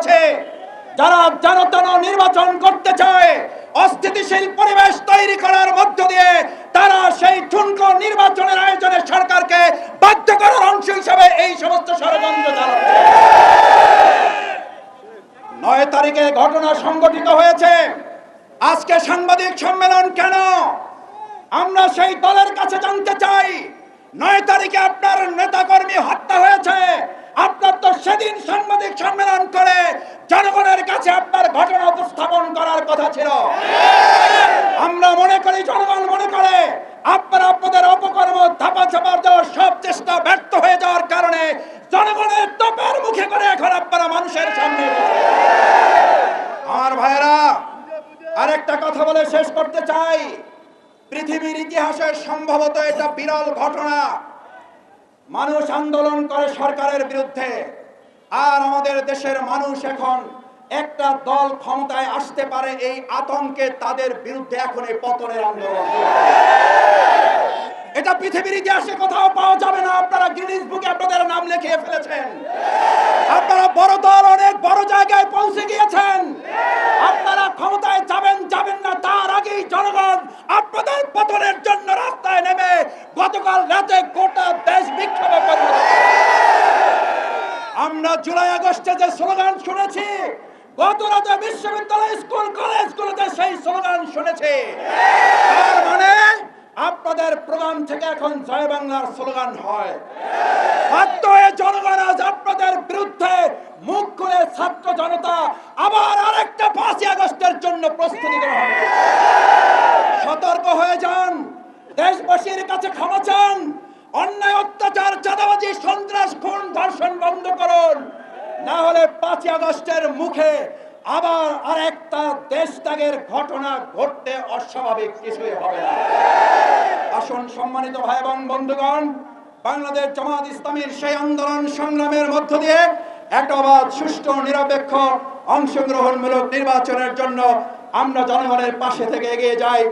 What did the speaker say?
আছে, যারা জনতন নির্বাচন করতে চায়, অস্থিতিশীল পরিবেশ তৈরি করার মধ্য দিয়ে তারা সেই ঠুনকো নির্বাচনের আয়োজনে সরকারকে বাধ্য করার অংশ হিসেবে এই সমস্ত ষড়যন্ত্র চালাচ্ছে। 9 তারিখে ঘটনা সংঘটিত হয়েছে। আজকে সাংবাদিক সম্মেলন কেন? আমরা সেই দলের কাছে জানতে চাই, 9 তারিখে আপনার নেতাকর্মী হত্যা হয়েছে, আপনার তো সেদিন সাংবাদিক সম্মেলন করে জনগণের কাছে আপনার ঘটনা উপস্থাপন করার কথা ছিল। আমরা মনে করি, জনগণ মনে করে আপনারা আপনাদের অপকর্ম ধাপা চাপার দেওয়ার সব চেষ্টা ব্যর্থ হয়ে যাওয়ার কারণে জনগণের তোপের মুখে করে এখন আপনারা মানুষের সামনে। আমার ভাইয়েরা, আরেকটা কথা বলে শেষ করতে চাই। পৃথিবীর ইতিহাসে সম্ভবত এটা বিরল ঘটনা, মানুষ আন্দোলন করে সরকারের বিরুদ্ধে, আর আমাদের দেশের মানুষ এখন একটা দল ক্ষমতায় আসতে পারে এই আতঙ্কে তাদের বিরুদ্ধে এখন এই পতনের আন্দোলন। এটা পৃথিবীর ইতিহাসে কোথাও পাওয়া যাবে না। আপনারা গিনেস বুকে আপনাদের নাম লিখিয়ে ফেলেছেন। আপনারা বড় দল, অনেক বড় জায়গায় পৌঁছে গিয়েছেন। আপনারা ক্ষমতায় যাবেন না তার আগেই জনগণ আপনাদের পতনের জন্য রাস্তায় নেমে গতকাল রাতে গোটা দেশ বিক্ষোভে পরিণত করেছে। আমরা জুলাই আগস্টে যে স্লোগান শুনেছি, গত রাতে বিশ্ববিদ্যালয়, স্কুল, কলেজগুলোতে সেই স্লোগান শুনেছি। তার মানে আপনাদের প্রোগ্রাম থেকে এখন জয় বাংলার স্লোগান হয়। বাধ্য হয়ে জনগণ আজ আপনাদের বিরুদ্ধে মুখ খুলে ছাত্র জনতা আবার আরেকটা 5ই আগস্টের জন্য প্রস্তুতি গ্রহণ করছে। সতর্ক হয়ে যান, দেশবাসীর কাছে ক্ষমা চান, অন্যায়, অত্যাচার, চাঁদাবাজি, সন্ত্রাস, খুন, ধর্ষণ বন্ধ করুন, না হলে 5ই আগস্টের মুখে আবার আরেকটা দেশত্যাগের ঘটনা ঘটতে অস্বাভাবিক কিছুই হবে না। আসুন সম্মানিত ভাই এবং বন্ধুগণ, বাংলাদেশ জামাত ইসলামীর সেই আন্দোলন সংগ্রামের মধ্য দিয়ে একটা অবাধ, সুষ্ঠু, নিরপেক্ষ, অংশগ্রহণমূলক নির্বাচনের জন্য আমরা জনগণের পাশে থেকে এগিয়ে যাই।